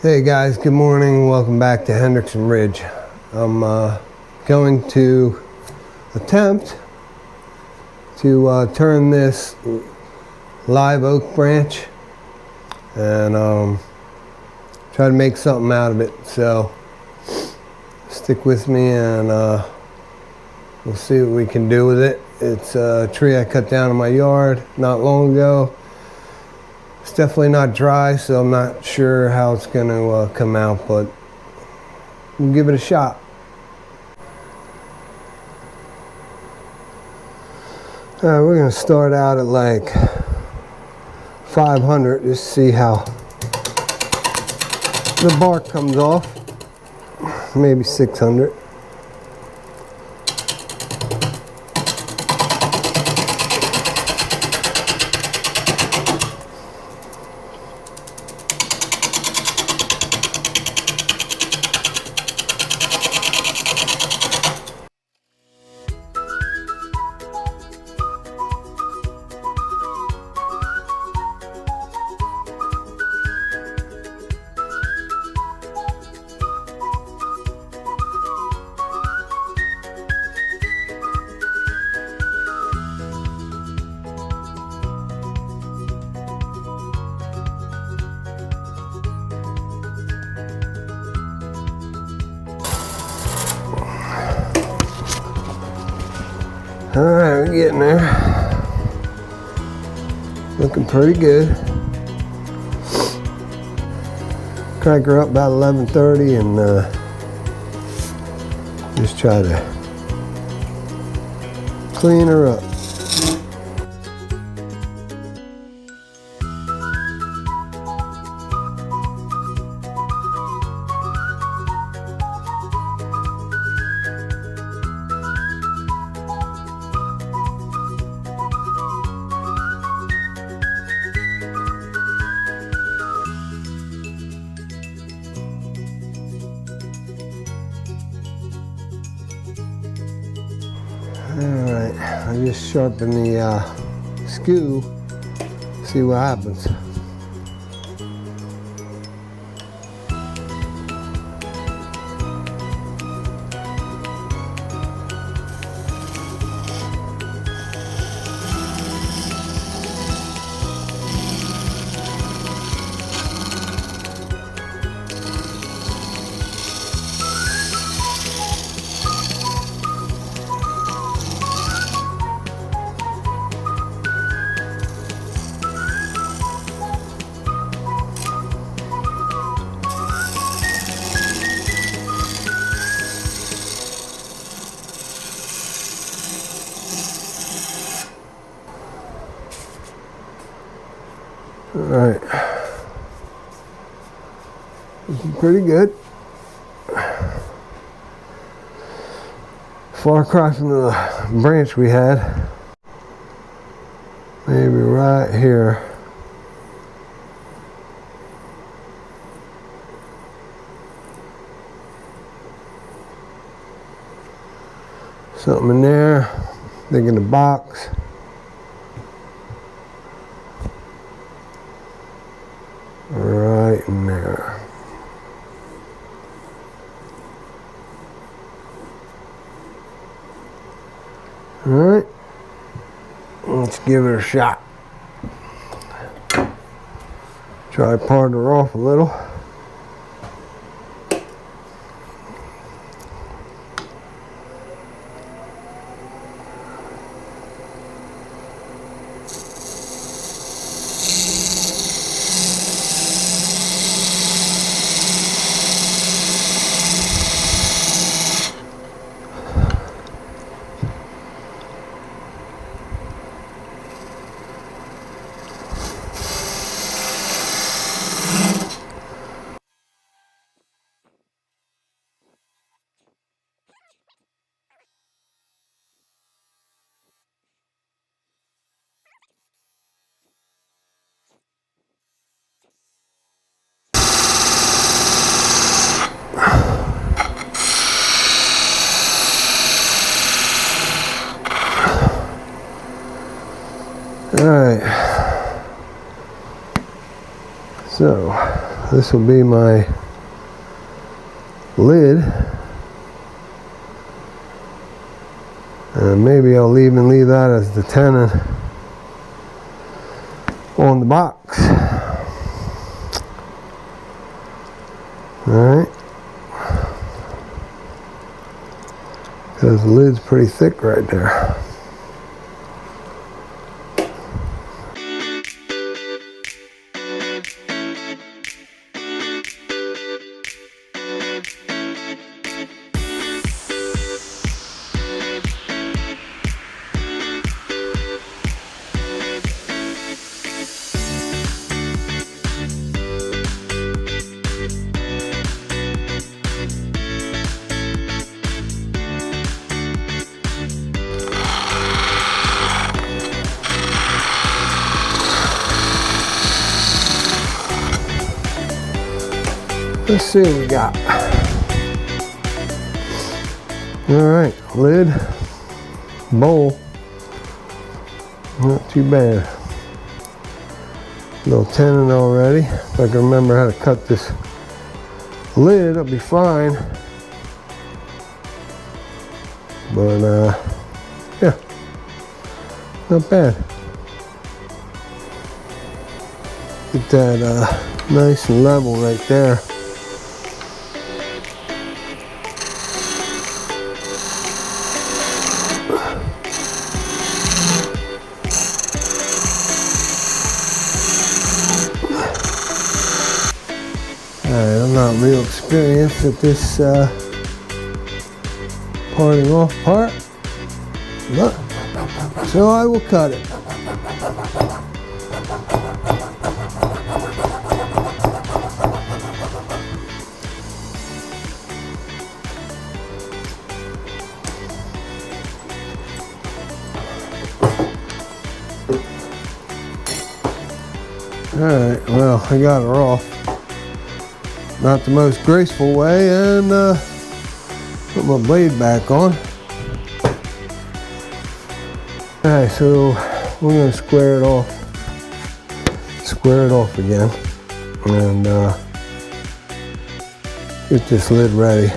Hey guys, good morning. Welcome back to Hendrickson Ridge. I'm going to attempt to turn this live oak branch and try to make something out of it. So stick with me and we'll see what we can do with it. It's a tree I cut down in my yard not long ago. It's definitely not dry, so I'm not sure how it's going to come out, but we'll give it a shot. Alright, we're going to start out at like 500, just see how the bark comes off. Maybe 600. Alright, we're getting there. Looking pretty good. Crank her up about 11:30 and just try to clean her up. Alright, I just sharpen the skew, see what happens. Alright, looking pretty good. Far cry from the branch we had. Maybe right here. Something in there, dig in the box. Right in there. Alright, let's give it a shot. Try to part her off a little. this will be my lid. And maybe I'll even leave that as the tenon on the box. Alright. Because the lid's pretty thick right there. Let's see what we got. Alright, lid, bowl, not too bad. Little tenon already. If I can remember how to cut this lid, it'll be fine. But yeah, not bad. Get that nice and level right there. Alright, I'm not real experienced at this parting off part, but so I will cut it. Alright, well, I got her off. Not the most graceful way, and put my blade back on. Alright, so we're going to square it off again, and get this lid ready.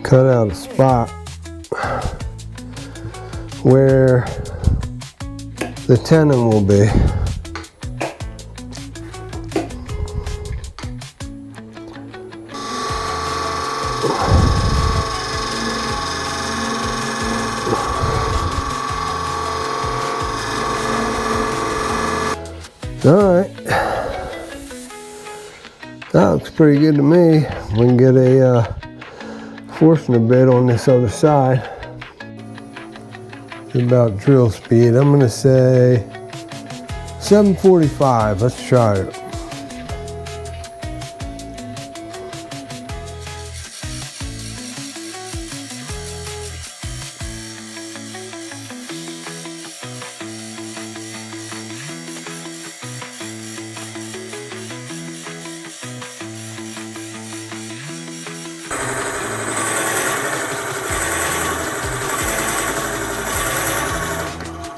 Cut out a spot where the tenon will be. Alright, that looks pretty good to me. We can get a forcing a bit on this other side. About drill speed, I'm going to say 745. Let's try it.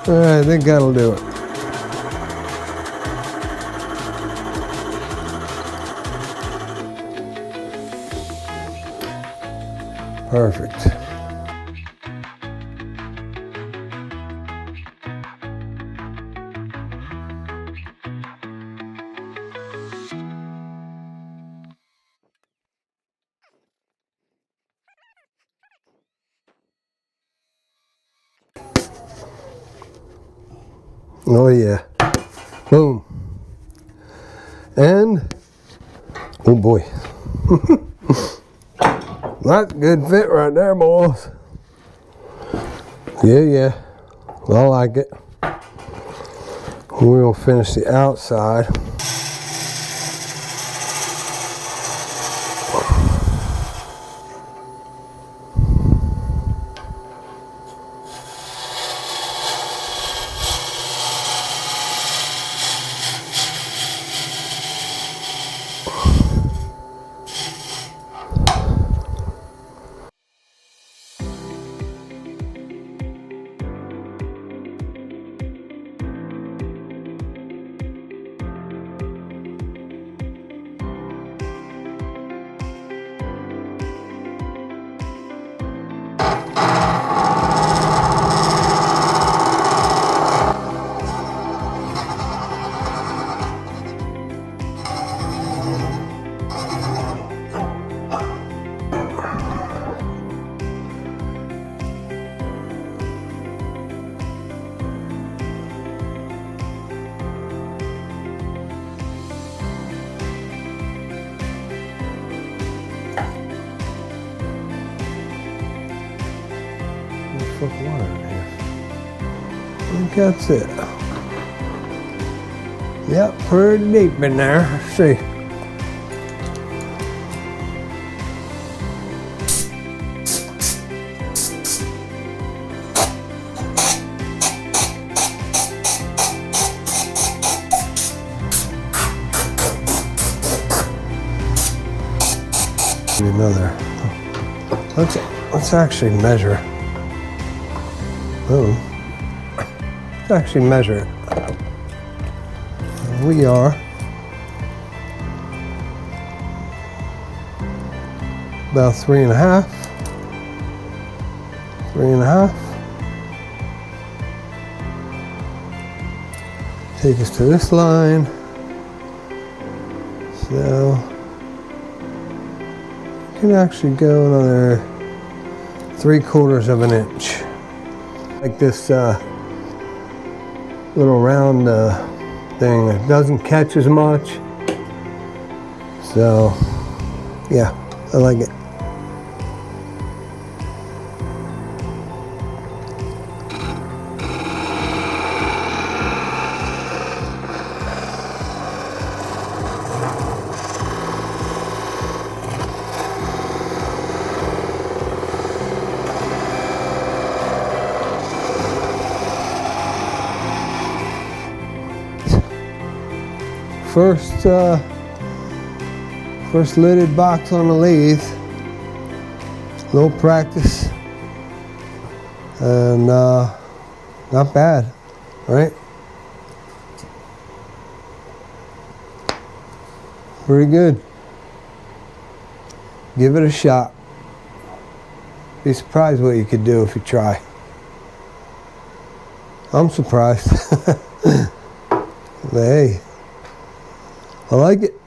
Alright, I think that'll do it. Perfect. Oh yeah. Boom. And, oh boy. That's a good fit right there, boys. Yeah. I like it. We're gonna finish the outside. 4-foot wire in here. I think that's it. Yep, pretty deep in there. Let's see. Another. Let's actually measure. Oh, let's actually measure it. We are about 3.5. 3.5. Take us to this line. So can actually go another 3/4 of an inch. Like this little round thing that doesn't catch as much. So yeah, I like it. First lidded box on the lathe. Little practice, and not bad, right? Pretty good. Give it a shot. Be surprised what you could do if you try. I'm surprised. But hey, I like it.